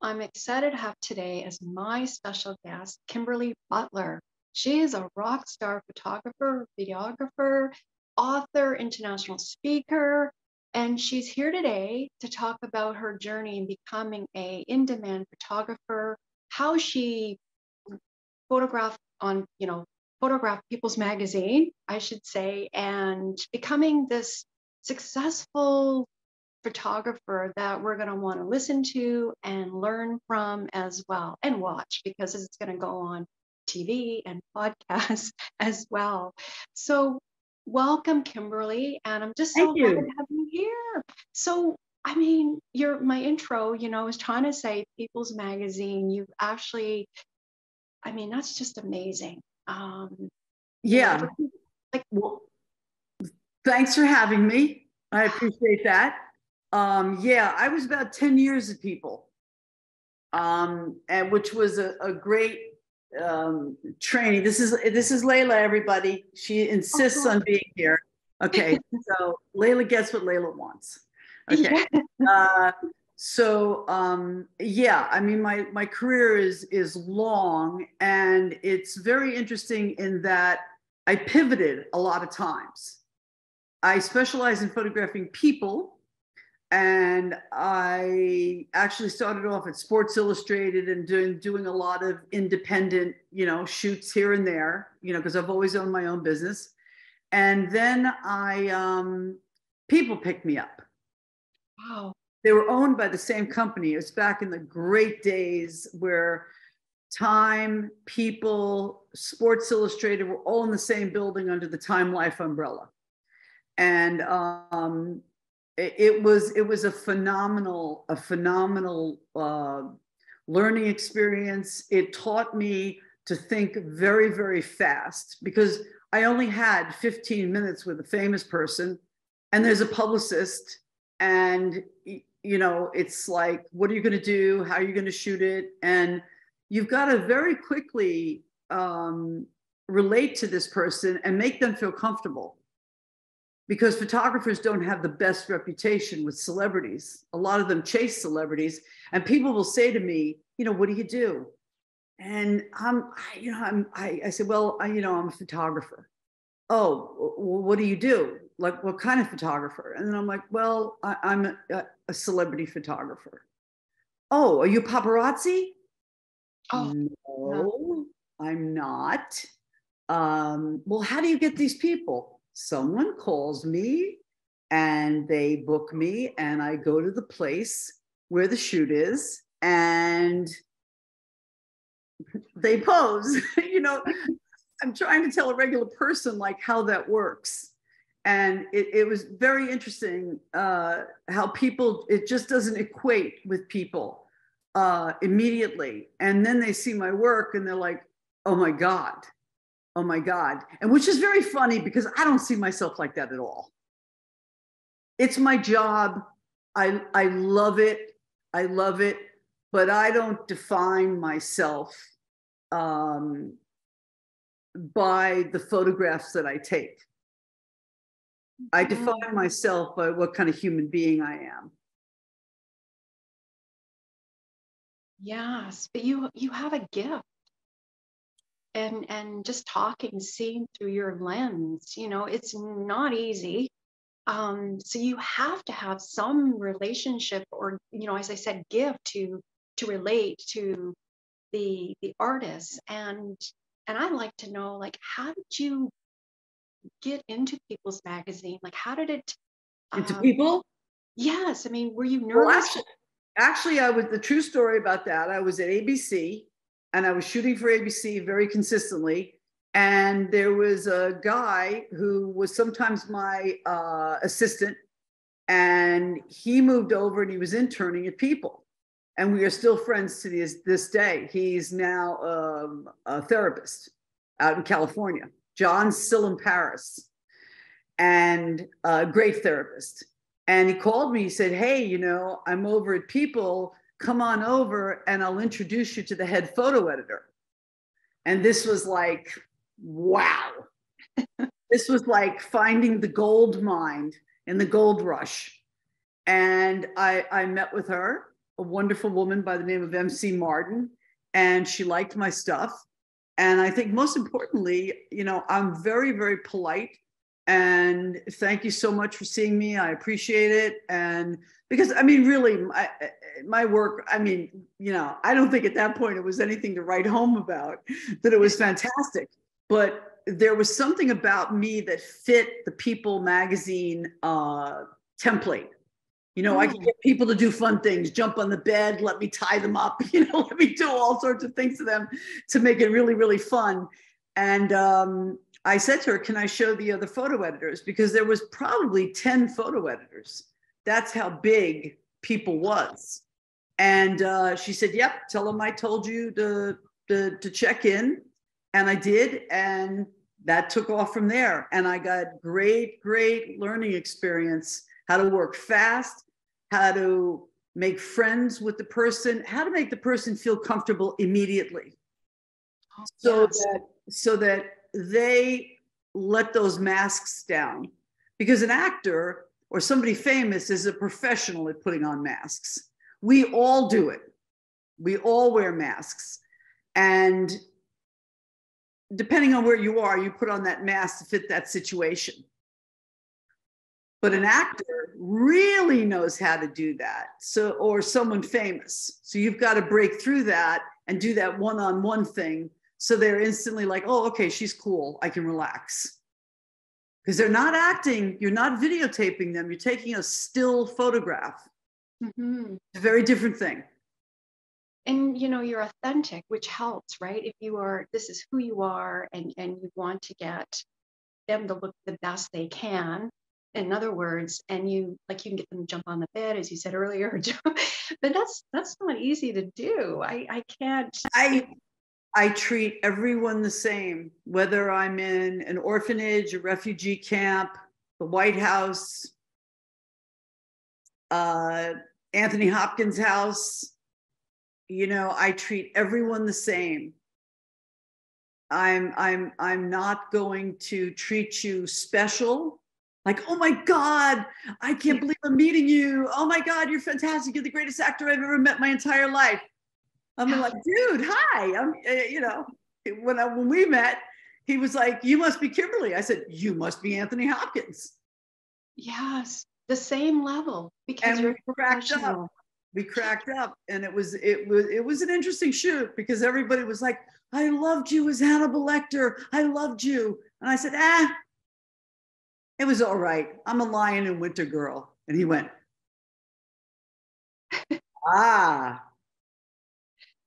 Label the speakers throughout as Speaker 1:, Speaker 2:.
Speaker 1: I'm excited to have today as my special guest, Kimberly Butler. She is a rock star photographer, videographer, author, international speaker, and she's here today to talk about her journey in becoming a in-demand photographer, how she photographed on, photograph People's Magazine, I should say, and becoming this successful photographer that we're going to want to listen to and learn from as well and watch because it's going to go on TV and podcasts as well. So welcome, Kimberly, and I'm just
Speaker 2: Thank
Speaker 1: so glad to
Speaker 2: you.
Speaker 1: have you here. So I mean, my intro, was trying to say People's Magazine. You've actually, that's just amazing.
Speaker 2: Yeah.
Speaker 1: For people, like,
Speaker 2: Well, thanks for having me. I appreciate that. Yeah, I was about 10 years at People, and which was a great training. This is Layla, everybody. She insists on being here. Okay, so Layla gets what Layla wants. Okay.
Speaker 1: Yeah.
Speaker 2: Yeah, I mean, my career is long, and it's very interesting in that I pivoted a lot of times. I specialize in photographing people, and I actually started off at Sports Illustrated and doing a lot of independent, shoots here and there, because I've always owned my own business. And then People picked me up.
Speaker 1: Wow.
Speaker 2: They were owned by the same company. It was back in the great days where Time, People, Sports Illustrated were all in the same building under the Time Life umbrella. And it was a phenomenal learning experience. It taught me to think very, very fast because I only had 15 minutes with a famous person, and there's a publicist, and it's like, what are you going to do? How are you going to shoot it? And you've got to very quickly relate to this person and make them feel comfortable, because photographers don't have the best reputation with celebrities. A lot of them chase celebrities, and people will say to me, what do you do? And I said, well, I'm a photographer. Oh, well, what do you do? Like, what kind of photographer? And then I'm like, well, I'm a celebrity photographer. Oh, are you paparazzi?
Speaker 1: Oh,
Speaker 2: No,
Speaker 1: no.
Speaker 2: I'm not. Well, how do you get these people? Someone calls me and they book me, and I go to the place where the shoot is and they pose. I'm trying to tell a regular person like how that works. And it was very interesting how people, it just doesn't equate with people immediately. And then they see my work and they're like, oh my God. Oh my God. And which is very funny because I don't see myself like that at all. It's my job. I love it. I love it. But I don't define myself by the photographs that I take. I define myself by what kind of human being I am.
Speaker 1: Yes, but you have a gift. And just talking, seeing through your lens, it's not easy. So you have to have some relationship or, as I said, gift to relate to the artist. And I'd like to know, like, how did you get into People's Magazine? Like, how did it
Speaker 2: Into People?
Speaker 1: Yes, I mean, were you
Speaker 2: Well,
Speaker 1: nervous?
Speaker 2: actually, I was, the true story about that, I was at ABC and I was shooting for ABC very consistently. And there was a guy who was sometimes my assistant, and he moved over and he was interning at People. And we are still friends to this day. He's now a therapist out in California, John's still in Paris, and a great therapist. And he called me, he said, hey, I'm over at People, come on over and I'll introduce you to the head photo editor. And this was like, wow. This was like finding the gold mine in the gold rush. And I met with her, a wonderful woman by the name of MC Martin, and she liked my stuff. And I think most importantly, you know, I'm very, very polite. And thank you so much for seeing me. I appreciate it. And because, I mean, really, my work, I mean, you know, I don't think at that point it was anything to write home about, that it was fantastic. But there was something about me that fit the People magazine template. You know, I can get people to do fun things, jump on the bed, let me tie them up, you know, let me do all sorts of things to them to make it really, really fun. And I said to her, can I show the other photo editors? Because there was probably 10 photo editors. That's how big People was. And she said, yep, tell them I told you to check in. And I did. And that took off from there. And I got great, great learning experience, how to work fast, how to make friends with the person, how to make the person feel comfortable immediately. So that they let those masks down. Because an actor or somebody famous is a professional at putting on masks. We all do it. We all wear masks. And depending on where you are, you put on that mask to fit that situation. But an actor really knows how to do that. So, or someone famous. So you've got to break through that and do that one-on-one thing. So they're instantly like, oh, okay, she's cool. I can relax. Because they're not acting. You're not videotaping them. You're taking a still photograph.
Speaker 1: Mm-hmm.
Speaker 2: It's a very different thing.
Speaker 1: And, you know, you're authentic, which helps, right? If you are, this is who you are, and you want to get them to look the best they can. In other words, and you can get them to jump on the bed, as you said earlier, but that's not easy to do. I can't.
Speaker 2: I treat everyone the same, whether I'm in an orphanage, a refugee camp, the White House, Anthony Hopkins' house. You know, I treat everyone the same. I'm not going to treat you special. Like, oh my God, I can't believe I'm meeting you. Oh my God, you're fantastic. You're the greatest actor I've ever met my entire life. I'm like, dude, hi. You know, when we met, he was like, you must be Kimberly. I said, you must be Anthony Hopkins.
Speaker 1: Yes, the same level, because you're professional.
Speaker 2: We cracked up, and it was an interesting shoot because everybody was like, I loved you as Hannibal Lecter. I loved you. And I said, it was all right. I'm a lion and winter girl. And he went,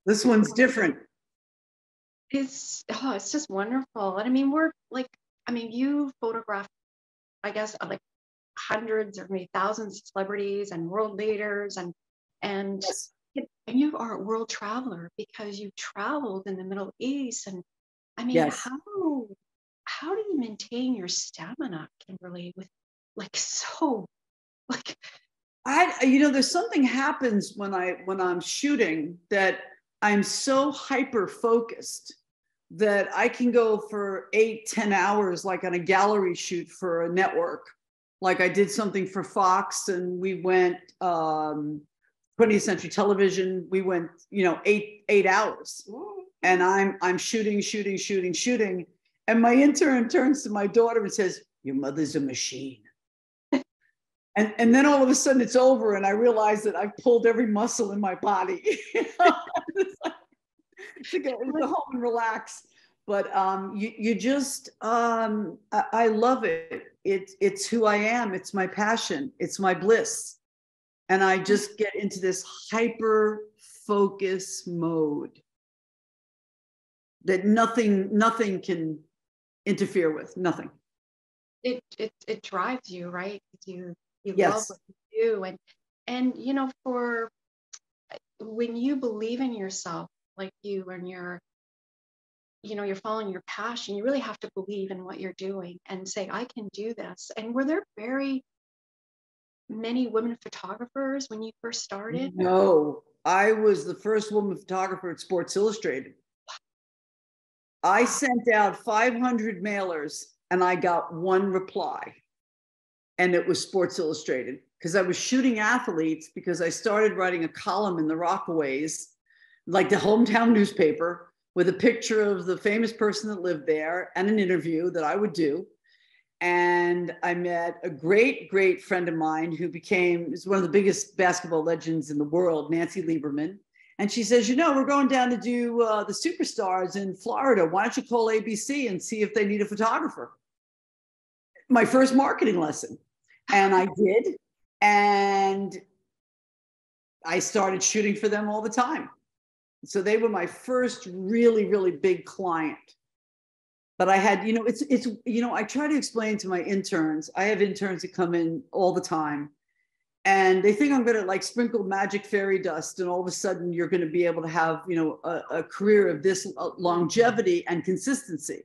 Speaker 2: this one's different.
Speaker 1: It's just wonderful. And I mean, you photograph, I guess, like hundreds or maybe thousands of celebrities and world leaders, and
Speaker 2: Yes.
Speaker 1: you are a world traveler because you traveled in the Middle East. And I mean,
Speaker 2: Yes.
Speaker 1: how do you maintain your stamina, Kimberly, with
Speaker 2: there's something happens when I'm shooting that I'm so hyper focused that I can go for 8-10 hours, like on a gallery shoot for a network. Like I did something for Fox, and we went 20th Century Television. We went, 8 hours, and I'm shooting, and my intern turns to my daughter and says, "Your mother's a machine." And then all of a sudden it's over, and I realize that I've pulled every muscle in my body. To go home and relax. But you just, I love it. It's who I am. It's my passion. It's my bliss. And I just get into this hyper focus mode that nothing can interfere with. Nothing.
Speaker 1: It drives you, right? You
Speaker 2: Yes.
Speaker 1: love what you do, and for when you believe in yourself, like and you're following your passion, you really have to believe in what you're doing and say, I can do this. And were there very many women photographers when you first started?
Speaker 2: No, I was the first woman photographer at Sports Illustrated. I sent out 500 mailers and I got one reply, and it was Sports Illustrated. because I was shooting athletes, because I started writing a column in the Rockaways, like the hometown newspaper, with a picture of the famous person that lived there and an interview that I would do. And I met a great, great friend of mine who is one of the biggest basketball legends in the world, Nancy Lieberman. And she says, we're going down to do the Superstars in Florida. Why don't you call ABC and see if they need a photographer? My first marketing lesson. And I did. And I started shooting for them all the time. So they were my first really, really big client. But I had, I try to explain to my interns, I have interns that come in all the time, and they think I'm going to like sprinkle magic fairy dust, and all of a sudden you're going to be able to have, a career of this longevity and consistency.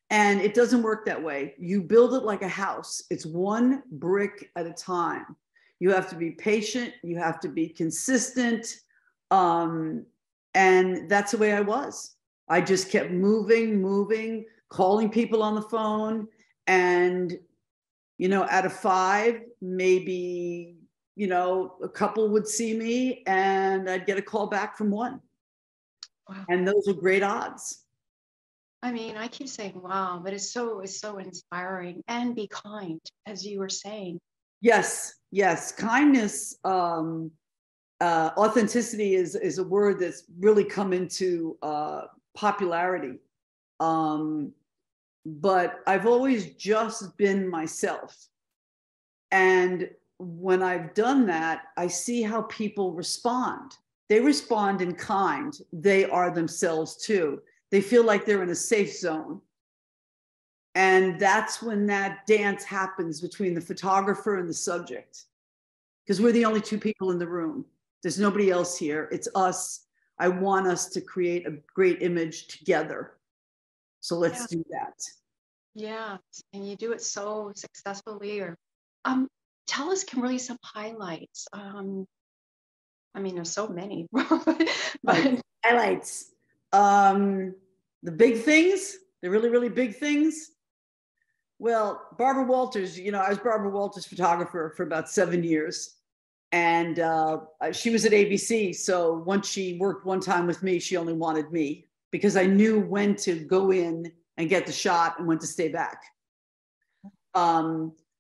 Speaker 2: And it doesn't work that way. You build it like a house. It's one brick at a time. You have to be patient. You have to be consistent. And that's the way I was. I just kept moving, calling people on the phone. And, out of 5, maybe, a couple would see me and I'd get a call back from 1. Wow. And those are great odds.
Speaker 1: I mean, I keep saying, wow, but it's so inspiring. And be kind, as you were saying.
Speaker 2: Yes. Kindness, authenticity is a word that's really come into popularity. But I've always just been myself. And when I've done that, I see how people respond. They respond in kind. They are themselves too. They feel like they're in a safe zone. And that's when that dance happens between the photographer and the subject. Because we're the only 2 people in the room. There's nobody else here. It's us. I want us to create a great image together. So let's do that.
Speaker 1: Yeah, and you do it so successfully. Or, tell us, Kimberly, some highlights. I mean, there's so many, but
Speaker 2: highlights. The big things, the really, really big things. Well, Barbara Walters, I was Barbara Walters' photographer for about 7 years. And she was at ABC. So once she worked one time with me, she only wanted me, because I knew when to go in and get the shot and when to stay back.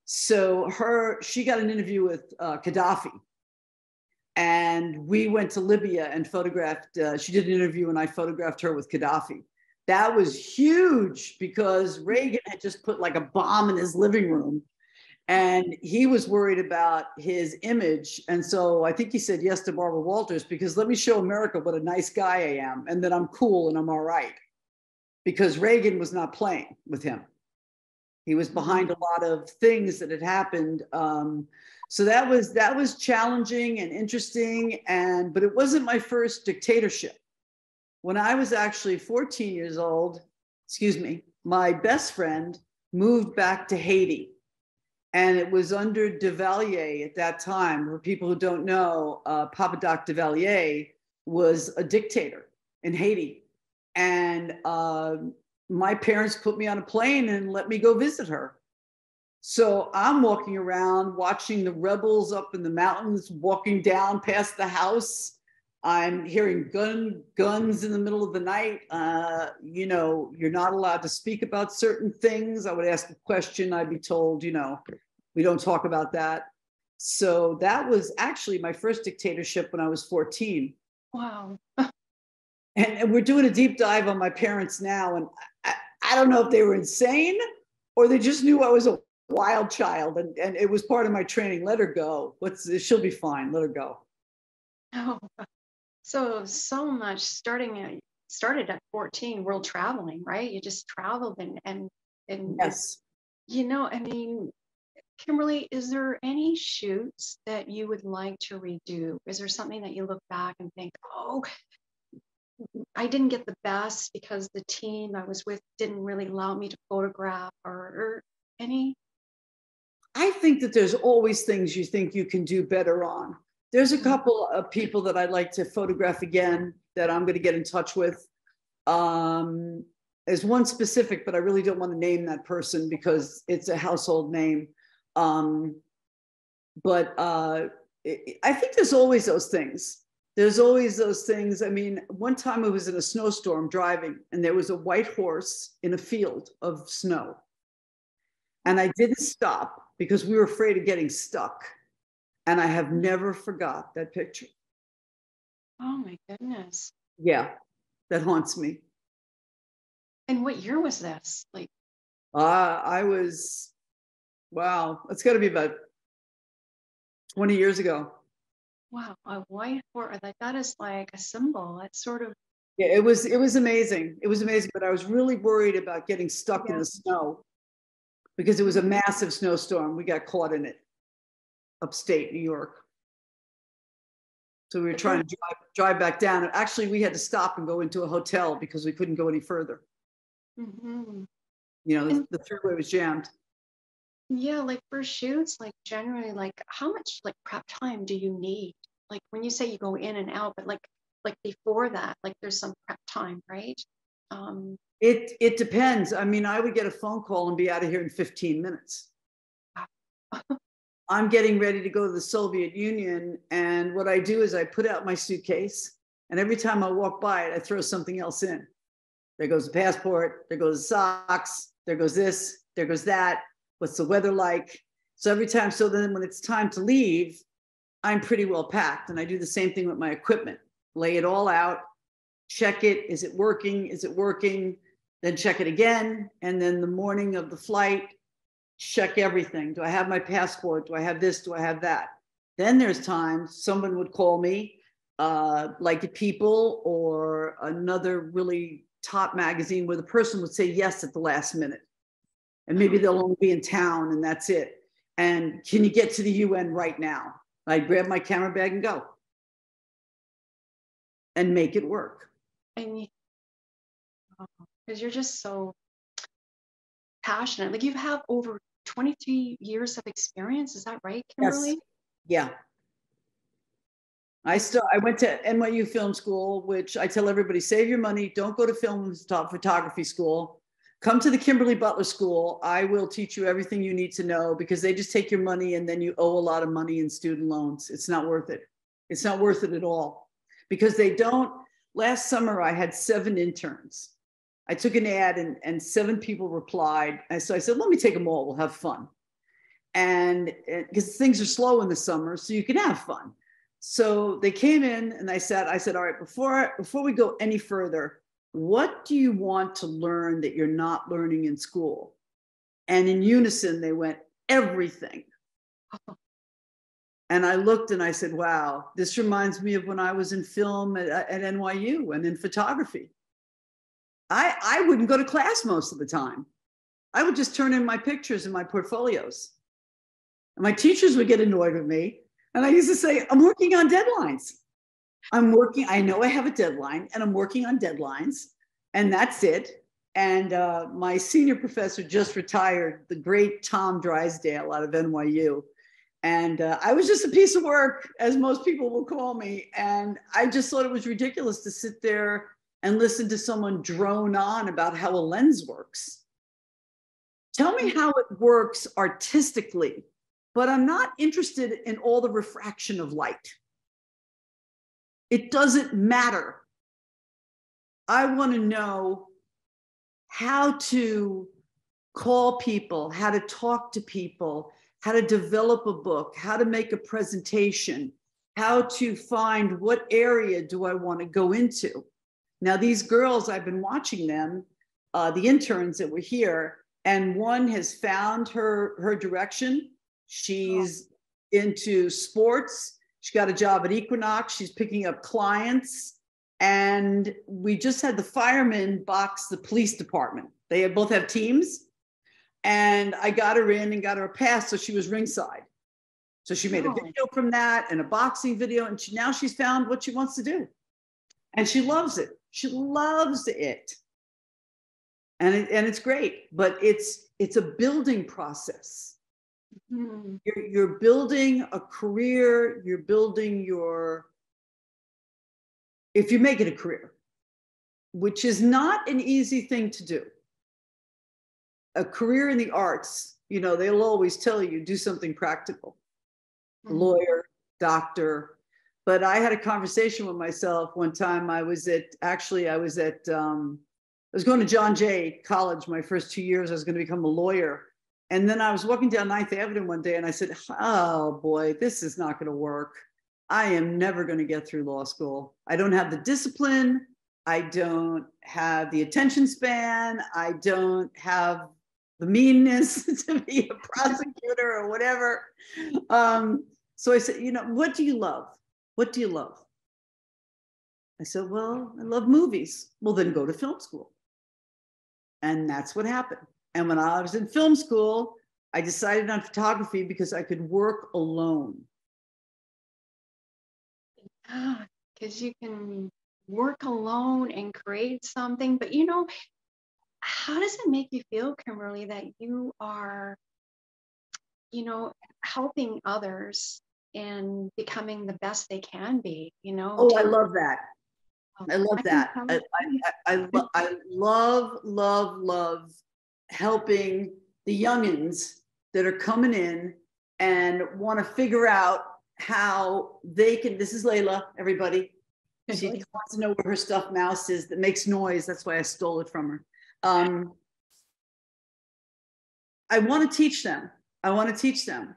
Speaker 2: So she got an interview with Gaddafi. And we went to Libya and photographed, she did an interview and I photographed her with Gaddafi. That was huge because Reagan had just put like a bomb in his living room. And he was worried about his image. And so I think he said yes to Barbara Walters, because let me show America what a nice guy I am, and that I'm cool and I'm all right. Because Reagan was not playing with him. He was behind a lot of things that had happened. So that was challenging and interesting. But it wasn't my first dictatorship. When I was actually 14 years old, my best friend moved back to Haiti. And it was under Duvalier at that time. For people who don't know, Papa Doc Duvalier was a dictator in Haiti. And my parents put me on a plane and let me go visit her. So I'm walking around watching the rebels up in the mountains, walking down past the house. I'm hearing guns in the middle of the night. You're not allowed to speak about certain things. I would ask a question. I'd be told, we don't talk about that. So that was actually my first dictatorship when I was 14.
Speaker 1: Wow.
Speaker 2: And we're doing a deep dive on my parents now. And I don't know if they were insane or they just knew I was a wild child. And it was part of my training. Let her go. She'll be fine. Let her go.
Speaker 1: Oh, so much started at 14, world traveling, right? You just traveled and
Speaker 2: yes.
Speaker 1: I mean, Kimberly, is there any shoots that you would like to redo? Is there something that you look back and think, oh, I didn't get the best because the team I was with didn't really allow me to photograph, or any?
Speaker 2: I think that there's always things you think you can do better on. There's a couple of people that I'd like to photograph again that I'm going to get in touch with. There's one specific, but I really don't want to name that person because it's a household name. But I think there's always those things. There's always those things. I mean, one time I was in a snowstorm driving, and there was a white horse in a field of snow. And I didn't stop because we were afraid of getting stuck. And I have never forgot that picture.
Speaker 1: Oh my goodness.
Speaker 2: Yeah, that haunts me.
Speaker 1: And what year was this? Like,
Speaker 2: I was, wow, it's got to be about 20 years ago.
Speaker 1: wow, a white horse. Like that is like a symbol. It's sort of,
Speaker 2: Yeah, it was amazing. It was amazing, but I was really worried about getting stuck in
Speaker 1: yeah.
Speaker 2: the snow because it was a massive snowstorm. We got caught in it upstate New York. So we were trying to drive back down. And actually, we had to stop and go into a hotel because we couldn't go any further.
Speaker 1: Mm-hmm.
Speaker 2: You know, the freeway was jammed.
Speaker 1: Yeah, like for shoots, like generally, like how much like prep time do you need? Like when you say you go in and out, but like before that, like there's some prep time, right? Um,
Speaker 2: It depends. I mean, I would get a phone call and be out of here in 15 minutes. I'm getting ready to go to the Soviet Union, and what I do is I put out my suitcase, and every time I walk by it, I throw something else in. There goes the passport, there goes the socks, there goes this, there goes that. What's the weather like? So every time, so then when it's time to leave, I'm pretty well packed. And I do the same thing with my equipment. Lay it all out, check it. Is it working? Is it working? Then check it again. And then the morning of the flight, check everything. Do I have my passport? Do I have this? Do I have that? Then there's times someone would call me, like the People or another really top magazine, where the person would say yes at the last minute. And maybe they'll only be in town and that's it. And can you get to the UN right now? I grab my camera bag and go and make it work.
Speaker 1: and because you're just so passionate. Like you have over 23 years of experience. Is that right, Kimberly?
Speaker 2: Yes. Yeah. I went to NYU Film School, which I tell everybody, save your money. Don't go to film photography school. Come to the Kimberly Butler School. I will teach you everything you need to know, because they just take your money and then you owe a lot of money in student loans. It's not worth it. It's not worth it at all, because they don't. Last summer, I had 7 interns. I took an ad and 7 people replied. And so I said, let me take them all. We'll have fun. And because things are slow in the summer, so you can have fun. So they came in and I said, all right, before we go any further, what do you want to learn that you're not learning in school? And in unison, they went, everything. And I looked and I said, wow, this reminds me of when I was in film at NYU and in photography. I wouldn't go to class most of the time. I would just turn in my pictures and my portfolios. And my teachers would get annoyed with me. And I used to say, I'm working on deadlines. I know I have a deadline and I'm working on deadlines, and that's it. And my senior professor just retired, the great Tom Drysdale out of NYU. And I was just a piece of work, as most people will call me. And I just thought it was ridiculous to sit there and listen to someone drone on about how a lens works. Tell me how it works artistically, but I'm not interested in all the refraction of light. It doesn't matter. I want to know how to call people, how to talk to people, how to develop a book, how to make a presentation, how to find what area do I want to go into. Now, these girls, I've been watching them, the interns that were here, and one has found her direction. She's into sports. She got a job at Equinox. She's picking up clients. And we just had the firemen box the police department. They both have teams. And I got her in and got her a pass, so she was ringside. So she made a video from that and a boxing video. And now she's found what she wants to do. And she loves it. She loves it. And it's great. But it's a building process. Mm-hmm. You're building a career, you're building if you make it a career, which is not an easy thing to do. A career in the arts, they'll always tell you, do something practical.
Speaker 1: Mhm.
Speaker 2: lawyer, doctor. But I had a conversation with myself one time. I was going to John Jay College my first 2 years. I was going to become a lawyer. And then I was walking down Ninth Avenue one day and I said, oh boy, this is not going to work. I am never going to get through law school. I don't have the discipline. I don't have the attention span. I don't have the meanness to be a prosecutor or whatever. So I said, what do you love? What do you love? I said, well, I love movies. Well, then go to film school. And that's what happened. And when I was in film school, I decided on photography because I could work alone.
Speaker 1: Because you can work alone and create something. But how does it make you feel, Kimberly, that you are, helping others and becoming the best they can be,
Speaker 2: Oh, I love that. I love
Speaker 1: I can
Speaker 2: that.
Speaker 1: tell
Speaker 2: I love helping the youngins that are coming in and want to figure out how they can. This is Layla, everybody. She wants to know where her stuffed mouse is that makes noise. That's why I stole it from her. I want to teach them. I want to teach them.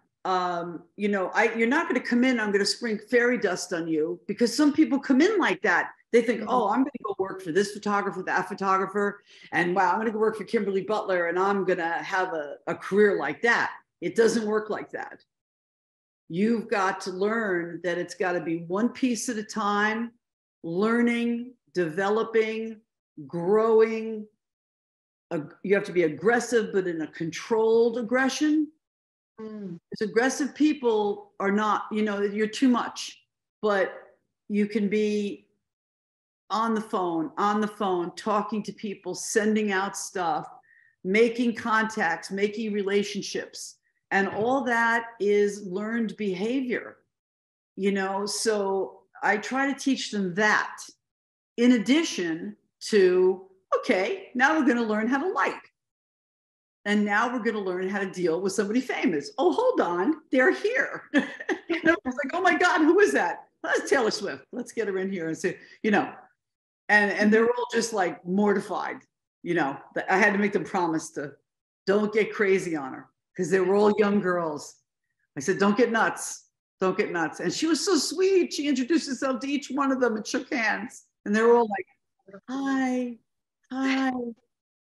Speaker 2: You're not going to come in, I'm going to sprinkle fairy dust on you, because some people come in like that. They think, oh, I'm going to go work for this photographer, that photographer, and wow, I'm going to go work for Kimberly Butler, and I'm going to have a career like that. It doesn't work like that. You've got to learn that it's got to be one piece at a time, learning, developing, growing. You have to be aggressive, but in a controlled aggression. Because aggressive people are not, you're too much, but you can be on the phone, talking to people, sending out stuff, making contacts, making relationships. And all that is learned behavior, so I try to teach them that in addition to, okay, now we're going to learn how to like. And now we're going to learn how to deal with somebody famous. Oh, hold on, they're here. And I was like, oh my God, who is that? That's Taylor Swift. Let's get her in here and say, and they're all just like mortified. I had to make them promise to don't get crazy on her because they were all young girls. I said, don't get nuts. Don't get nuts. And she was so sweet. She introduced herself to each one of them and shook hands. And they were all like, hi, hi.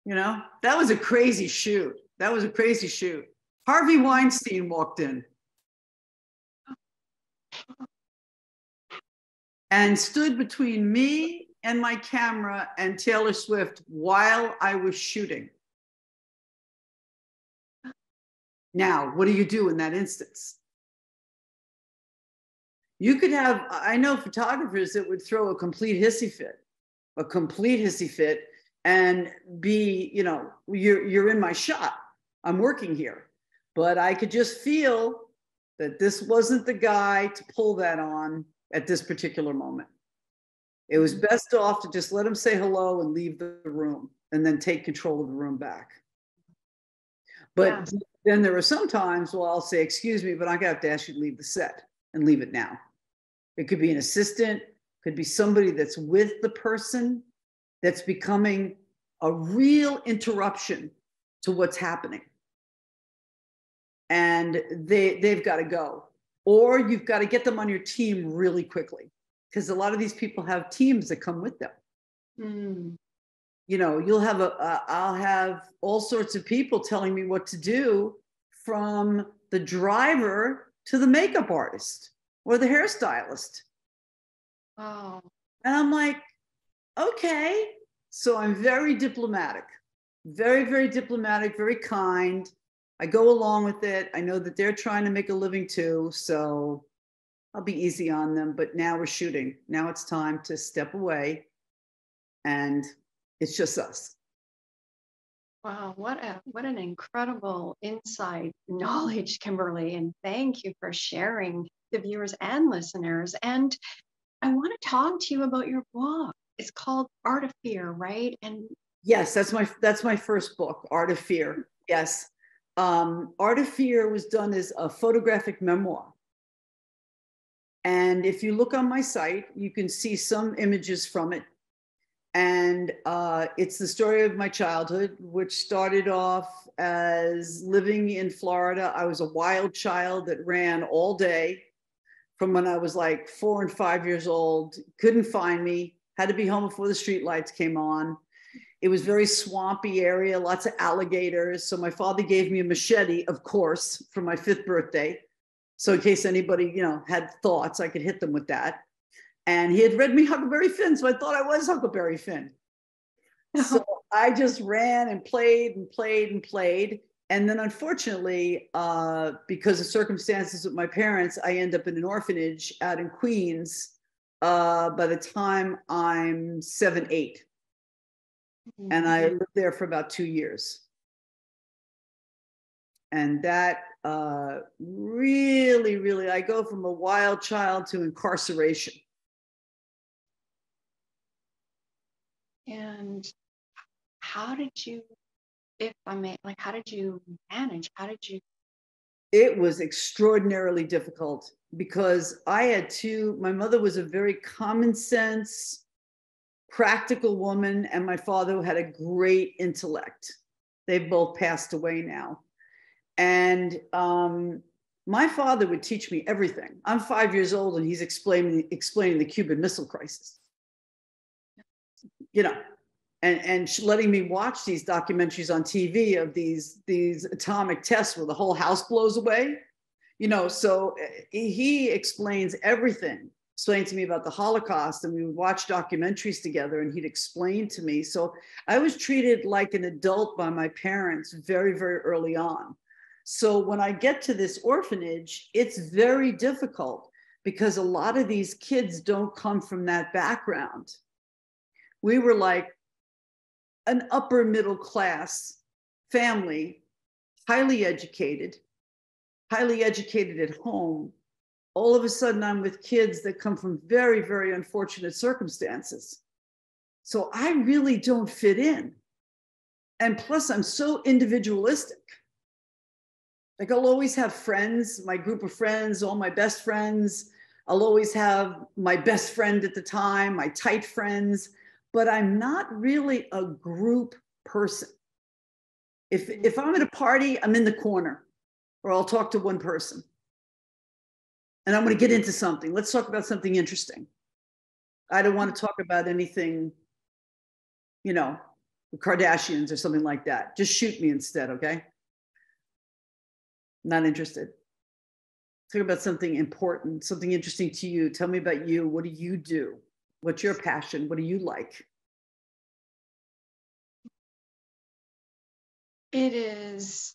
Speaker 2: That was a crazy shoot. Harvey Weinstein walked in and stood between me and my camera and Taylor Swift while I was shooting. Now, what do you do in that instance? You could have, I know photographers that would throw a complete hissy fit and be, you're in my shot. I'm working here. But I could just feel that this wasn't the guy to pull that on at this particular moment. It was best off to just let him say hello and leave the room and then take control of the room back. But then there are some times, well, I'll say, excuse me, but I'm gonna have to ask you to leave the set and leave it now. It could be an assistant, could be somebody that's with the person that's becoming a real interruption to what's happening. And they've got to go. Or you've got to get them on your team really quickly, because a lot of these people have teams that come with them. You'll have I'll have all sorts of people telling me what to do, from the driver to the makeup artist or the hairstylist.
Speaker 1: Wow.
Speaker 2: And I'm like, okay. So I'm very diplomatic, very, very diplomatic, very kind. I go along with it. I know that they're trying to make a living too, so I'll be easy on them. But now we're shooting. Now it's time to step away, and it's just us.
Speaker 1: Wow, what an incredible insight, knowledge, Kimberly, and thank you for sharing the viewers and listeners. And I want to talk to you about your blog. It's called Art of Fear, right? And
Speaker 2: yes, that's my first book, Art of Fear. Yes. Art of Fear was done as a photographic memoir. And if you look on my site, you can see some images from it. And it's the story of my childhood, which started off as living in Florida. I was a wild child that ran all day from when I was like 4 and 5 years old, couldn't find me, had to be home before the street lights came on. It was very swampy area, lots of alligators. So my father gave me a machete, of course, for my 5th birthday. So in case anybody, had thoughts, I could hit them with that. And he had read me Huckleberry Finn, so I thought I was Huckleberry Finn. So I just ran and played and played and played. And then unfortunately, because of circumstances with my parents, I end up in an orphanage out in Queens by the time I'm 7, 8. And I lived there for about 2 years. And that really, really, I go from a wild child to incarceration.
Speaker 1: And how did you, if I may, like, how did you manage? How did you?
Speaker 2: It was extraordinarily difficult because I had my mother was a very common sense, practical woman, and my father had a great intellect. They've both passed away now. And my father would teach me everything. I'm 5 years old and he's explaining the Cuban Missile Crisis. And letting me watch these documentaries on TV of these atomic tests where the whole house blows away. So he explains everything, explained to me about the Holocaust, and we would watch documentaries together and he'd explain to me. So I was treated like an adult by my parents very, very early on. So when I get to this orphanage, it's very difficult because a lot of these kids don't come from that background. We were like an upper middle class family, highly educated at home. All of a sudden, I'm with kids that come from very, very unfortunate circumstances. So I really don't fit in. And plus, I'm so individualistic. Like, I'll always have friends, my group of friends, all my best friends. I'll always have my best friend at the time, my tight friends, but I'm not really a group person. If I'm at a party, I'm in the corner, or I'll talk to one person. And I'm going to get into something. Let's talk about something interesting. I don't want to talk about anything, the Kardashians or something like that. Just shoot me instead, okay? Not interested. Talk about something important, something interesting to you. Tell me about you. What do you do? What's your passion? What do you like?
Speaker 1: It is,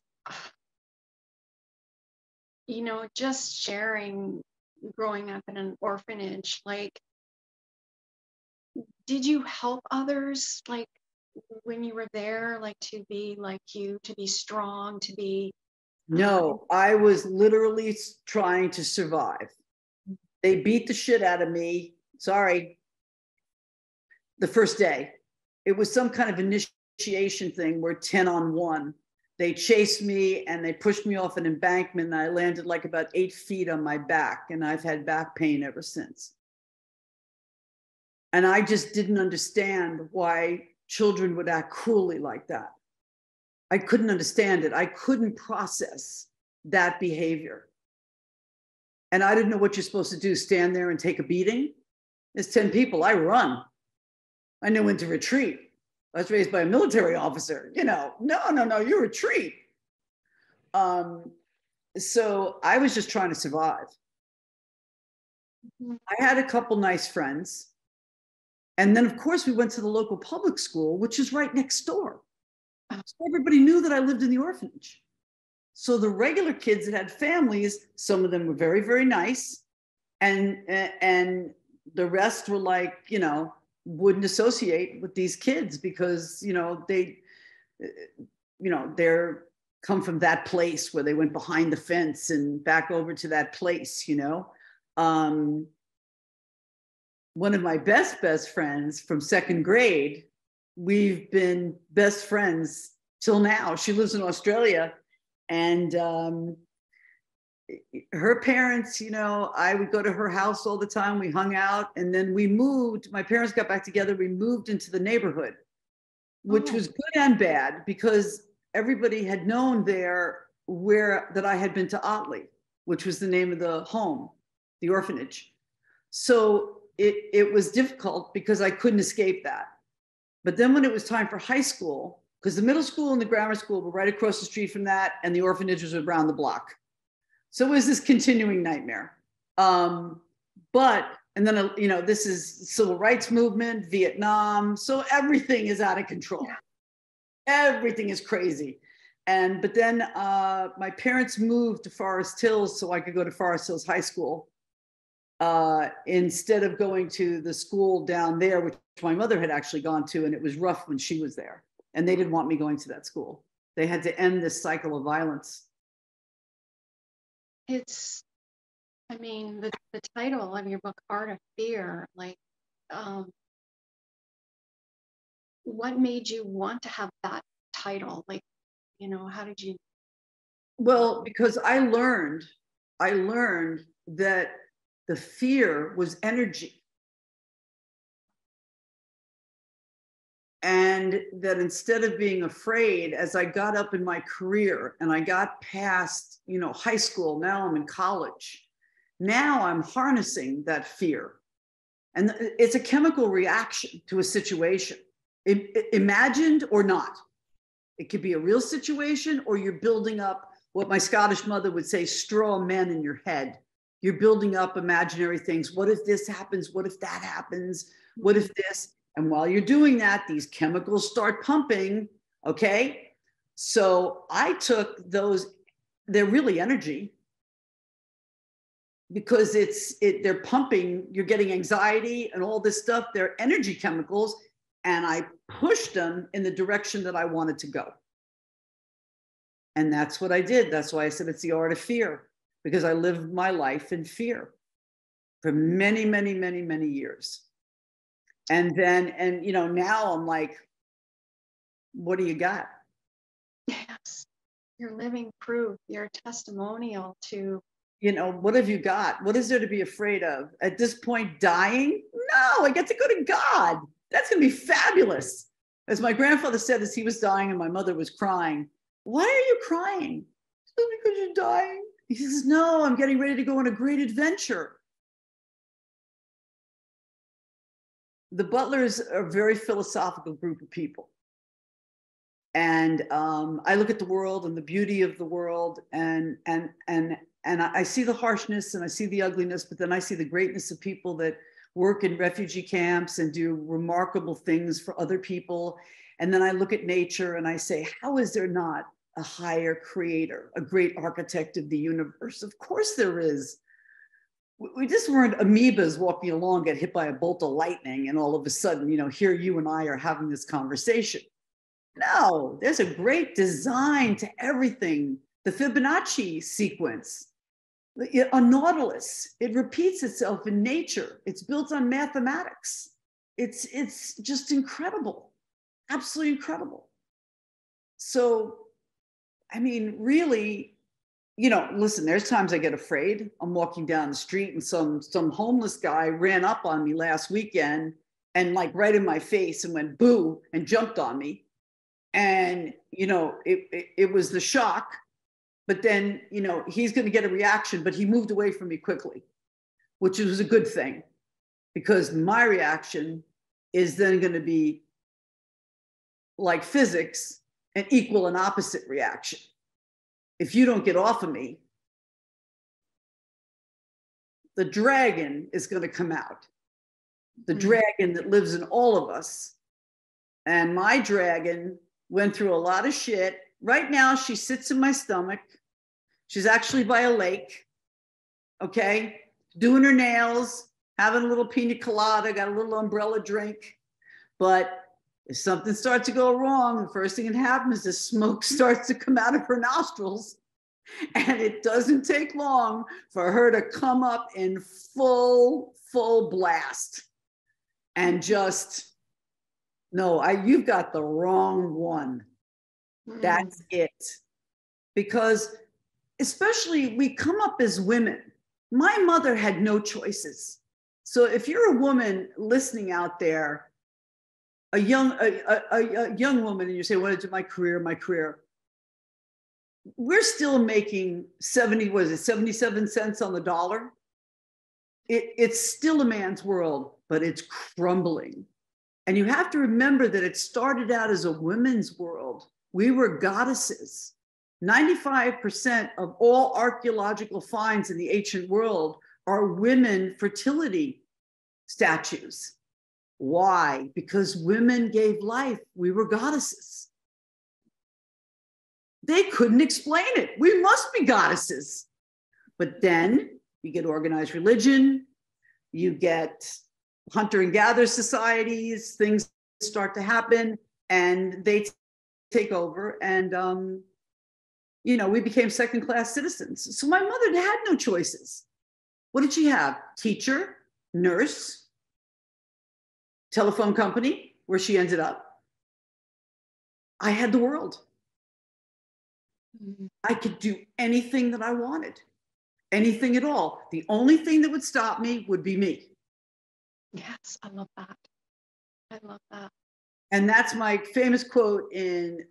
Speaker 1: just sharing growing up in an orphanage. Like, did you help others, like, when you were there, like, to be like you, to be strong, to be?
Speaker 2: No, I was literally trying to survive. They beat the shit out of me. Sorry. The first day. It was some kind of initiation thing where 10 on 1. They chased me and they pushed me off an embankment and I landed like about 8 feet on my back, and I've had back pain ever since. And I just didn't understand why children would act cruelly like that. I couldn't understand it. I couldn't process that behavior. And I didn't know what you're supposed to do, stand there and take a beating? There's 10 people, I run. I knew when to retreat. I was raised by a military officer, no, you retreat. So I was just trying to survive. I had a couple nice friends. And then, of course, we went to the local public school, which is right next door. So everybody knew that I lived in the orphanage. So the regular kids that had families, some of them were very, very nice. And the rest were like, wouldn't associate with these kids because, they're come from that place where they went behind the fence and back over to that place, One of my best friends from 2nd grade, we've been best friends till now. She lives in Australia, and her parents, you know, I would go to her house all the time. We hung out, and then we moved. My parents got back together. We moved into the neighborhood, which was good and bad because everybody had known there where that I had been to Otley, which was the name of the home, the orphanage. So it was difficult because I couldn't escape that. But then when it was time for high school, because the middle school and the grammar school were right across the street from that, and the orphanage was around the block. So it was this continuing nightmare. And then, you know, this is civil rights movement, Vietnam. So everything is out of control. Everything is crazy. But then my parents moved to Forest Hills so I could go to Forest Hills High School instead of going to the school down there, which my mother had actually gone to, and it was rough when she was there. And they didn't want me going to that school. They had to end this cycle of violence.
Speaker 1: It's, I mean, the title of your book, Art of Fear, like, what made you want to have that title? Like, you know, how did you?
Speaker 2: Well, because I learned that the fear was energy. And that instead of being afraid, as I got up in my career and I got past, you know, high school, now I'm in college. Now I'm harnessing that fear. And it's a chemical reaction to a situation, imagined or not. It could be a real situation, or you're building up what my Scottish mother would say, straw men in your head. You're building up imaginary things. What if this happens? What if that happens? What if this? And while you're doing that, these chemicals start pumping, okay? So I took those, they're really energy, because they're pumping, you're getting anxiety and all this stuff, they're energy chemicals, and I pushed them in the direction that I wanted to go. And that's what I did. That's why I said it's the art of fear, because I lived my life in fear for many, many, many, many years. And then, you know, now I'm like, what do you got?
Speaker 1: Yes, you're living proof, you're a testimonial to.
Speaker 2: You know, what have you got? What is there to be afraid of? At this point, dying? No, I get to go to God. That's going to be fabulous. As my grandfather said as he was dying and my mother was crying, why are you crying? He said, because you're dying. He says, no, I'm getting ready to go on a great adventure. The Butlers are a very philosophical group of people. And I look at the world and the beauty of the world, and I see the harshness and I see the ugliness, but then I see the greatness of people that work in refugee camps and do remarkable things for other people. And then I look at nature and I say, how is there not a higher creator, a great architect of the universe? Of course there is. We just weren't amoebas walking along, get hit by a bolt of lightning, and all of a sudden, you know, here you and I are having this conversation. No, there's a great design to everything. The Fibonacci sequence, a nautilus, it repeats itself in nature. It's built on mathematics. It's just incredible, absolutely incredible. So, I mean, really, you know, listen, there's times I get afraid. I'm walking down the street and some homeless guy ran up on me last weekend and like right in my face and went boo and jumped on me. And, you know, it was the shock, but then, you know, he's going to get a reaction, but he moved away from me quickly, which was a good thing, because my reaction is then going to be like physics, an equal and opposite reaction. If you don't get off of me, the dragon is going to come out. The dragon that lives in all of us. And my dragon went through a lot of shit. Right now, she sits in my stomach. She's actually by a lake, okay? Doing her nails, having a little pina colada, got a little umbrella drink. But if something starts to go wrong, the first thing that happens is smoke starts to come out of her nostrils. And it doesn't take long for her to come up in full blast. And just, no, you've got the wrong one. That's it. Because especially we come up as women. My mother had no choices. So if you're a woman listening out there, a young woman, and you say, what is my career, my career? We're still making 77 cents on the dollar. It's still a man's world, but it's crumbling. And you have to remember that it started out as a women's world. We were goddesses. 95% of all archaeological finds in the ancient world are women fertility statues. Why? Because women gave life. We were goddesses. They couldn't explain it. We must be goddesses. But then you get organized religion, you get hunter and gatherer societies, things start to happen, and they take over. And, we became second-class citizens. So my mother had no choices. What did she have? Teacher, nurse, telephone company, where she ended up. I had the world. I could do anything that I wanted, anything at all. The only thing that would stop me would be me.
Speaker 1: Yes, I love that. I love that.
Speaker 2: And that's my famous quote in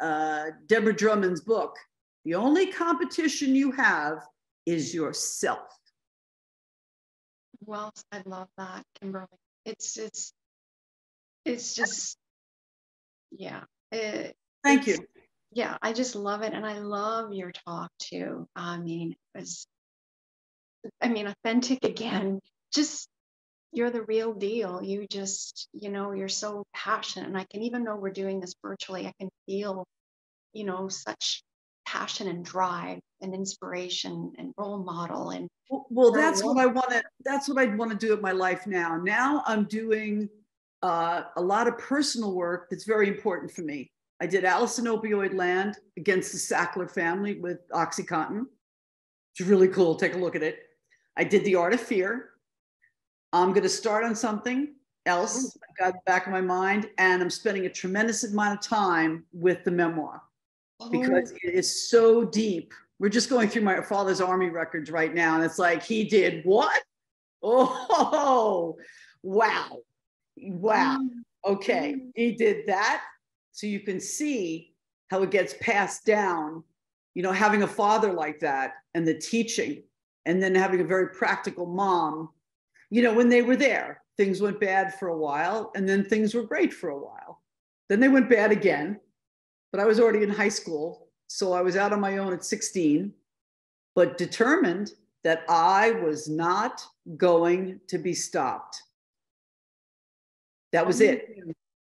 Speaker 2: Deborah Drummond's book. The only competition you have is yourself.
Speaker 1: Well, I love that, Kimberly. It's just, yeah.
Speaker 2: Thank you.
Speaker 1: Yeah, I just love it. And I love your talk too. Authentic again. Just, you're the real deal. You just, you're so passionate. And I can, even though we're doing this virtually, I can feel, such passion and drive and inspiration and role model. And
Speaker 2: well, that's what I want to do with my life now. Now I'm doing a lot of personal work that's very important for me. I did Alice in Opioid Land against the Sackler family with OxyContin. It's really cool. Take a look at it. I did The Art of Fear. I'm going to start on something else. I've got the back of my mind, and I'm spending a tremendous amount of time with the memoir because it is so deep. We're just going through my father's army records right now, and it's like, he did what? Oh, wow. Okay, he did that. So you can see how it gets passed down, having a father like that and the teaching, and then having a very practical mom. When they were there, things went bad for a while, and then things were great for a while. Then they went bad again, but I was already in high school. So I was out on my own at 16, but determined that I was not going to be stopped. That was it.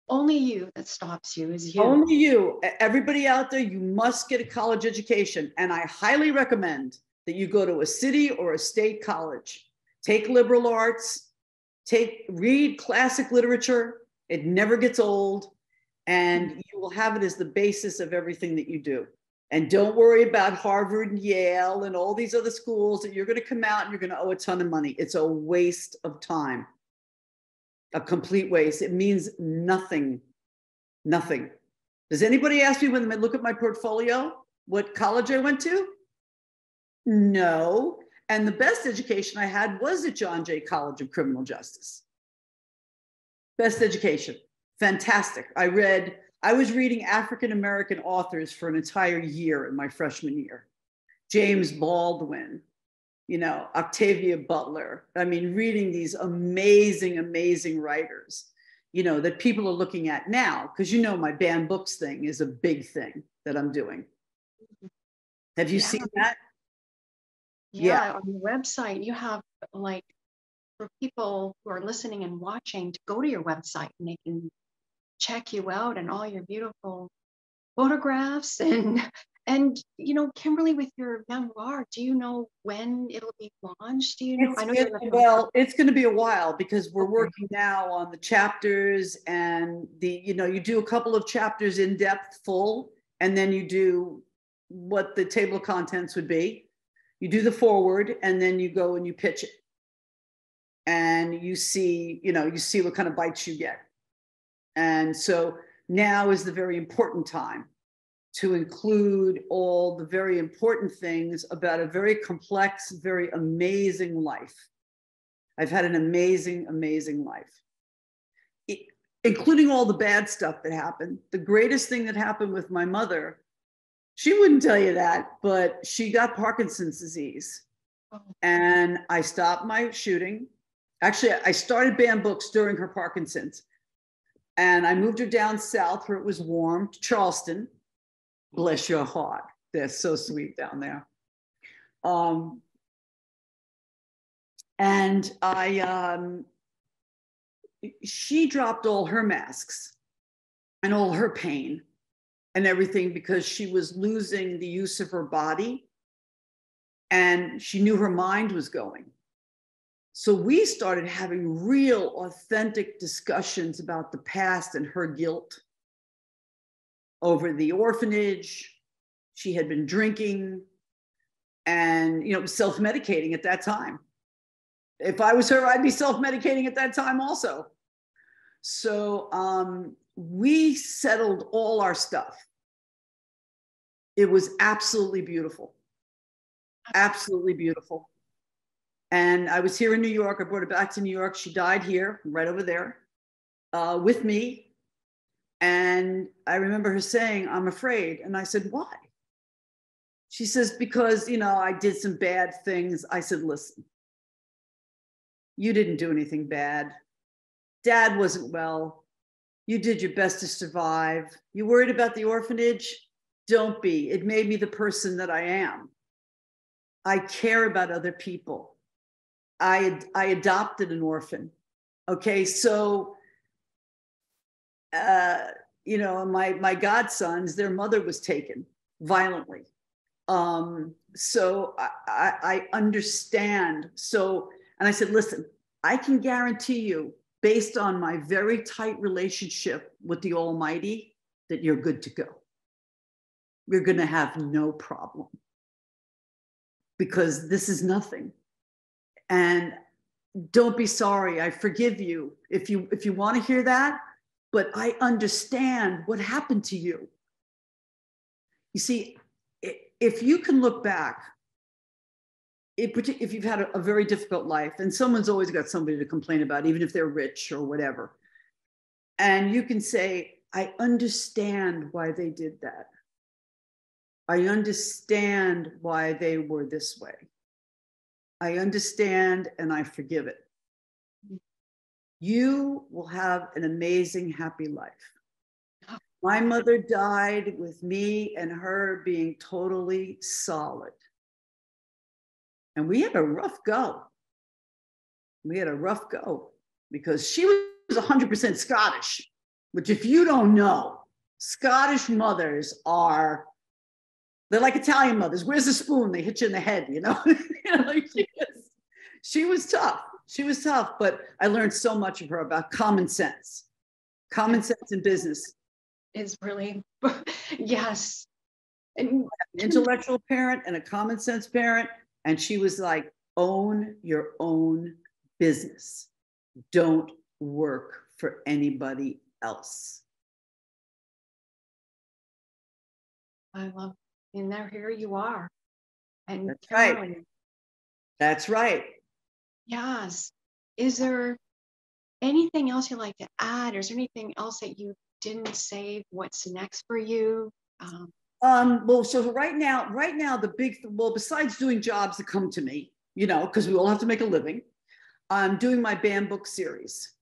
Speaker 1: Only you that stops you is you.
Speaker 2: Only you. Everybody out there, you must get a college education. And I highly recommend that you go to a city or a state college. Take liberal arts, read classic literature. It never gets old. And you will have it as the basis of everything that you do. And don't worry about Harvard and Yale and all these other schools that you're going to come out and you're going to owe a ton of money. It's a waste of time. A complete waste. It means nothing. Nothing. Does anybody ask me when they look at my portfolio what college I went to? No. And the best education I had was at John Jay College of Criminal Justice. Best education. Fantastic. I was reading African-American authors for an entire year in my freshman year. James Baldwin, Octavia Butler. Reading these amazing, amazing writers, that people are looking at now, because my banned books thing is a big thing that I'm doing. Have you seen that?
Speaker 1: Yeah, on your website, you have, like, for people who are listening and watching, to go to your website and they can check you out and all your beautiful photographs and Kimberly, with your memoir, do you know when it'll be launched? Do you know?
Speaker 2: It's going to be a while because we're working now on the chapters, and you do a couple of chapters in depth, full, and then you do what the table of contents would be. You do the forward, and then you go and you pitch it, and you see what kind of bites you get. And so now is the very important time to include all the very important things about a very complex, very amazing life. I've had an amazing, amazing life, including all the bad stuff that happened. The greatest thing that happened with my mother, she wouldn't tell you that, but she got Parkinson's disease. And I stopped my shooting. Actually, I started banned books during her Parkinson's. And I moved her down south where it was warm, to Charleston. Bless your heart. They're so sweet down there. And she dropped all her masks and all her pain and everything because she was losing the use of her body and she knew her mind was going. So we started having real, authentic discussions about the past and her guilt over the orphanage. She had been drinking and, self-medicating at that time. If I was her, I'd be self-medicating at that time also. So we settled all our stuff. It was absolutely beautiful. Absolutely beautiful. And I was here in New York. I brought her back to New York. She died here, right over there, with me. And I remember her saying, "I'm afraid." And I said, "Why?" She says, "Because, I did some bad things." I said, "Listen, you didn't do anything bad. Dad wasn't well. You did your best to survive. You worried about the orphanage? Don't be. It made me the person that I am. I care about other people. I adopted an orphan. Okay, so, my godsons, their mother was taken violently. So I understand. So, and I said, "Listen, I can guarantee you, based on my very tight relationship with the Almighty, that you're good to go. You're going to have no problem because this is nothing. And don't be sorry. I forgive you if you want to hear that, but I understand what happened to you." You see, if you can look back, if you've had a very difficult life, and someone's always got somebody to complain about, even if they're rich or whatever, and you can say, "I understand why they did that. I understand why they were this way. I understand and I forgive it." You will have an amazing, happy life. My mother died with me and her being totally solid. And we had a rough go. We had a rough go because she was 100% Scottish, which, if you don't know, Scottish mothers they're like Italian mothers. Where's the spoon? They hit you in the head, she was tough. She was tough, but I learned so much of her about common sense in business.
Speaker 1: Is really, yes. And
Speaker 2: an intellectual parent and a common sense parent. And she was like, "Own your own business. Don't work for anybody else."
Speaker 1: I love, and there, here you are. And
Speaker 2: That's
Speaker 1: Kimberly,
Speaker 2: right. That's right.
Speaker 1: yes. Is there anything else you'd like to add? Is there anything else that you didn't say? What's next for you?
Speaker 2: Well, so right now, besides doing jobs that come to me, because we all have to make a living, I'm doing my banned book series.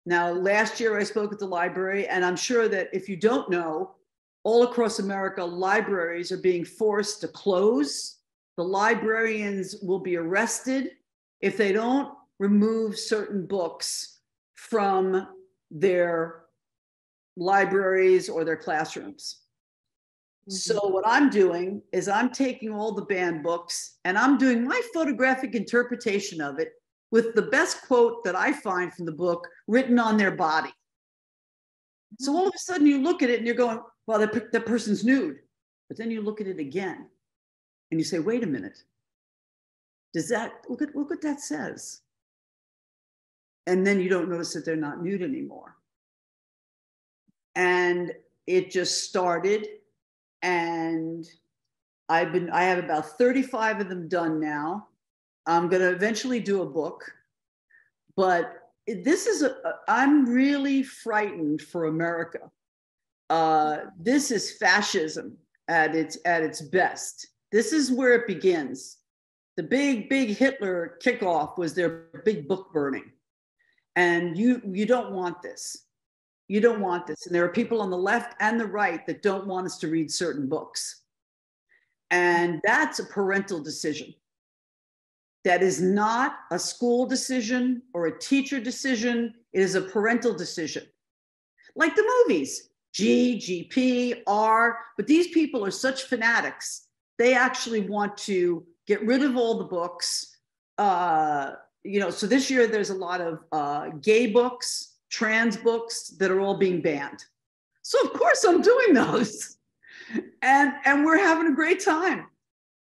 Speaker 2: Now, last year I spoke at the library, and I'm sure that if you don't know, all across America, libraries are being forced to close. The librarians will be arrested if they don't remove certain books from their libraries or their classrooms. So what I'm doing is I'm taking all the banned books and I'm doing my photographic interpretation of it with the best quote that I find from the book written on their body. So all of a sudden you look at it and you're going, "Well, that person's nude." But then you look at it again and you say, "Wait a minute. Look what that says." And then you don't notice that they're not nude anymore. And it just started. And I have about 35 of them done now. I'm going to eventually do a book, but I'm really frightened for America. This is fascism at its best. This is where it begins. The big Hitler kickoff was their big book burning. And you don't want this. You don't want this. And there are people on the left and the right that don't want us to read certain books. And that's a parental decision. That is not a school decision or a teacher decision. It is a parental decision. Like the movies, G, GP, R, but these people are such fanatics. They actually want to get rid of all the books. So this year there's a lot of gay books, trans books that are all being banned. So of course I'm doing those. And we're having a great time.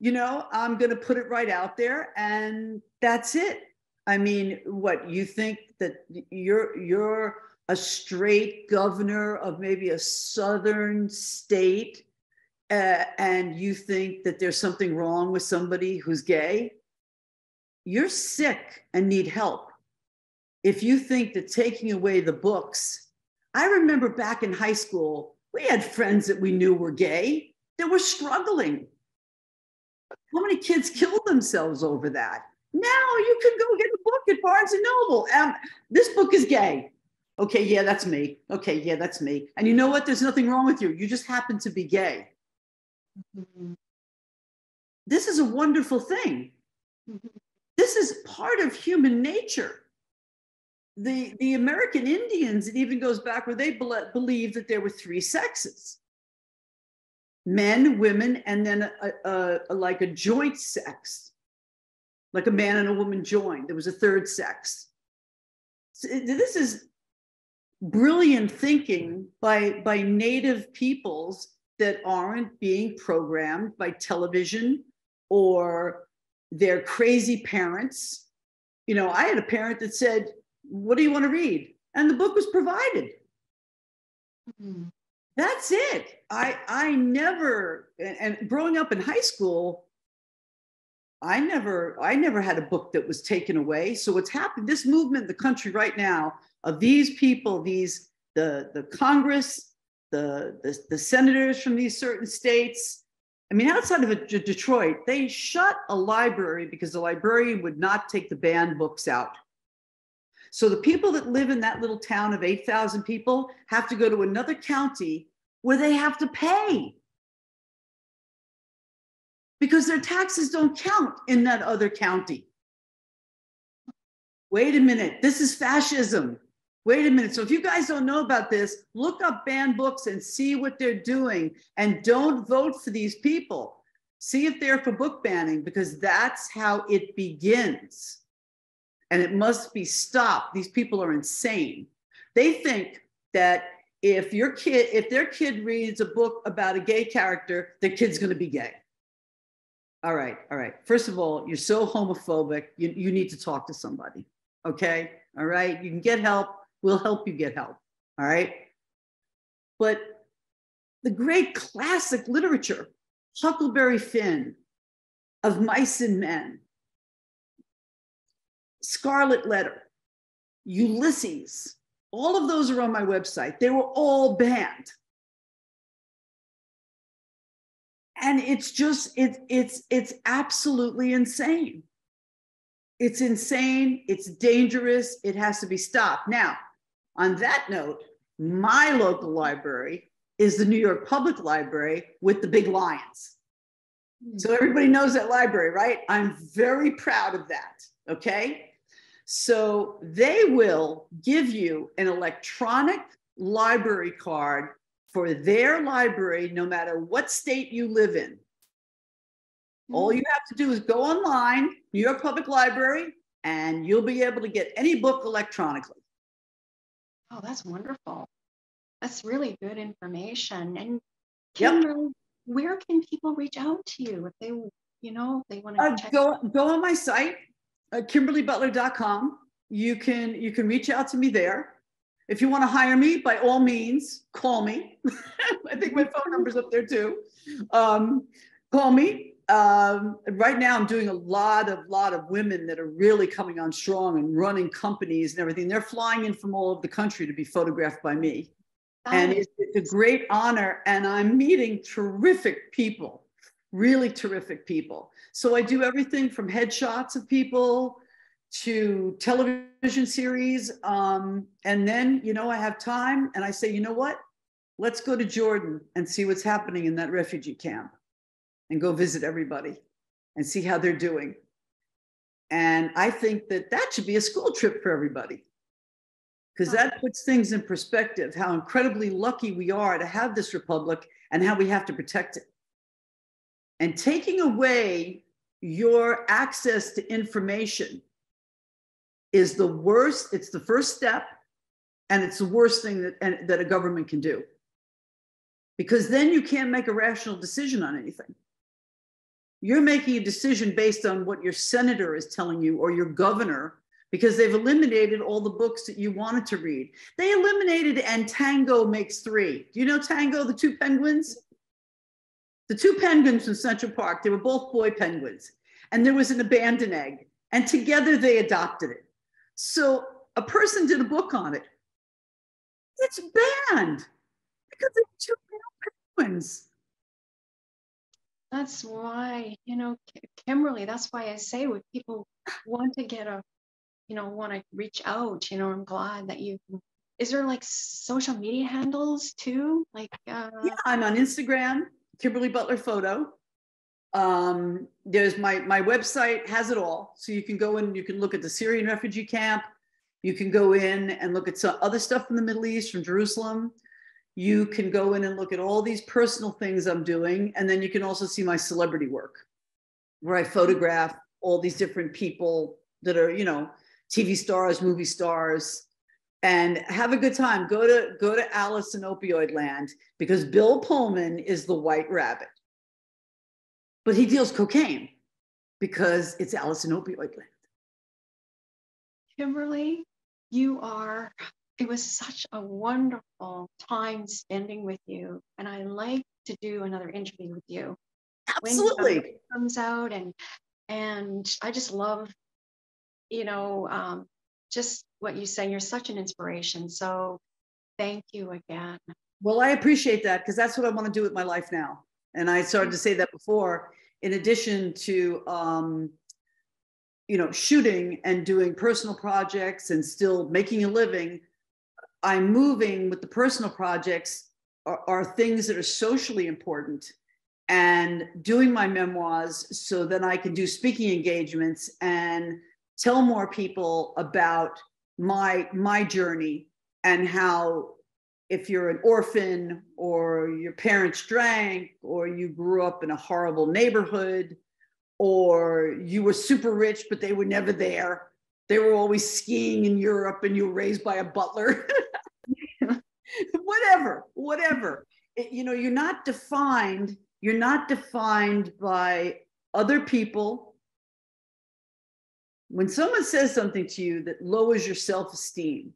Speaker 2: I'm going to put it right out there, and that's it. I mean, what, you think that you're a straight governor of maybe a southern state, and you think that there's something wrong with somebody who's gay? You're sick and need help. If you think that taking away the books, I remember back in high school, we had friends that we knew were gay that were struggling. How many kids killed themselves over that? Now you can go get a book at Barnes and Noble. This book is gay. Okay, yeah, that's me. Okay, yeah, that's me. And you know what? There's nothing wrong with you. You just happen to be gay. Mm-hmm. This is a wonderful thing. Mm-hmm. This is part of human nature. The American Indians, it even goes back where they believed that there were three sexes: men, women, and then like a joint sex, like a man and a woman joined. There was a third sex. So this is brilliant thinking by native peoples that aren't being programmed by television or their crazy parents. I had a parent that said, "What do you want to read?" And the book was provided. Mm-hmm. That's it. I never, and growing up in high school, I never had a book that was taken away. So what's happened, this movement in the country right now of these people, the Congress, the senators from these certain states. I mean, outside of Detroit, they shut a library because the librarian would not take the banned books out. So the people that live in that little town of 8,000 people have to go to another county where they have to pay because their taxes don't count in that other county. Wait a minute, this is fascism. Wait a minute. So if you guys don't know about this, look up banned books and see what they're doing, and don't vote for these people. See if they're for book banning, because that's how it begins. And it must be stopped. These people are insane. They think that if their kid reads a book about a gay character, the kid's going to be gay. All right. First of all, you're so homophobic. You need to talk to somebody. Okay. All right. You can get help. We'll help you get help. All right. But the great classic literature, Huckleberry Finn, Of Mice and Men, Scarlet Letter, Ulysses, all of those are on my website. They were all banned. And it's just, it's absolutely insane. It's insane. It's dangerous. It has to be stopped. Now, on that note, my local library is the New York Public Library with the big lions. So everybody knows that library, right? I'm very proud of that, okay? So they will give you an electronic library card for their library, no matter what state you live in. All you have to do is go online, New York Public Library, and you'll be able to get any book electronically.
Speaker 1: Oh, that's wonderful. That's really good information. And Kimberly, where can people reach out to you if they, they want to check?
Speaker 2: Go on my site, KimberlyButler.com. You can reach out to me there. If you want to hire me, by all means, call me. I think my phone number's up there too. Call me. Right now, I'm doing a lot of women that are really coming on strong and running companies and everything. They're flying in from all over the country to be photographed by me. And it's a great honor. And I'm meeting terrific people, really terrific people. So I do everything from headshots of people to television series. And then, you know, I have time and I say, you know what? Let's go to Jordan and see what's happening in that refugee camp and go visit everybody and see how they're doing. And I think that that should be a school trip for everybody, because that puts things in perspective, how incredibly lucky we are to have this republic and how we have to protect it. And taking away your access to information is the worst. It's the first step, and it's the worst thing that a government can do, because then you can't make a rational decision on anything. You're making a decision based on what your senator is telling you or your governor, because they've eliminated all the books that you wanted to read. They eliminated And Tango Makes Three. Do you know Tango, the two penguins? The two penguins from Central Park, they were both boy penguins. And there was an abandoned egg. And together they adopted it. So a person did a book on it. It's banned because they're two penguins.
Speaker 1: That's why, you know, Kimberly, that's why I say when people want to get a, you know, want to reach out, you know, I'm glad that you, is there like social media handles too? Like,
Speaker 2: yeah, I'm on Instagram, Kimberly Butler Photo. There's my website has it all. So you can go in, you can look at the Syrian refugee camp. You can go in and look at some other stuff from the Middle East, from Jerusalem. You can go in and look at all these personal things I'm doing. And then you can also see my celebrity work, where I photograph all these different people that are, you know, TV stars, movie stars, and have a good time. Go to Alice in Opioid Land, because Bill Pullman is the white rabbit. But he deals cocaine because it's Alice in Opioid Land.
Speaker 1: Kimberly, it was such a wonderful time spending with you. And I like to do another interview with you.
Speaker 2: Absolutely.
Speaker 1: When it comes out, and I just love, you know, just what you say. You're such an inspiration. So thank you again.
Speaker 2: Well, I appreciate that, because that's what I want to do with my life now. And I started to say that before, in addition to, you know, shooting and doing personal projects and still making a living, I'm moving with the personal projects are things that are socially important, and doing my memoirs so that I can do speaking engagements and tell more people about my journey, and how if you're an orphan, or your parents drank, or you grew up in a horrible neighborhood, or you were super rich, but they were never there. They were always skiing in Europe and you were raised by a butler. whatever. You know, you're not defined by other people. When someone says something to you that lowers your self-esteem,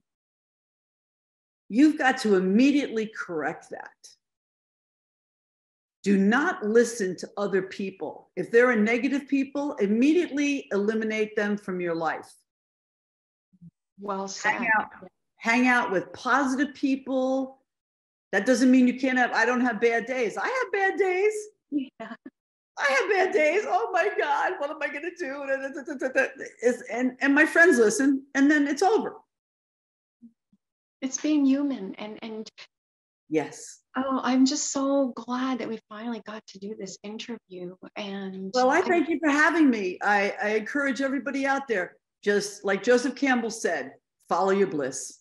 Speaker 2: you've got to immediately correct that. Do not listen to other people. If there are negative people, immediately eliminate them from your life.
Speaker 1: Well said.
Speaker 2: Hang out with positive people. That doesn't mean you can't have, I don't have bad days. I have bad days.
Speaker 1: Yeah.
Speaker 2: I have bad days. Oh my God, what am I going to do? And my friends listen, and then it's over.
Speaker 1: It's being human. And
Speaker 2: yes.
Speaker 1: Oh, I'm just so glad that we finally got to do this interview. And
Speaker 2: well, I thank you for having me. I encourage everybody out there, just like Joseph Campbell said, follow your bliss.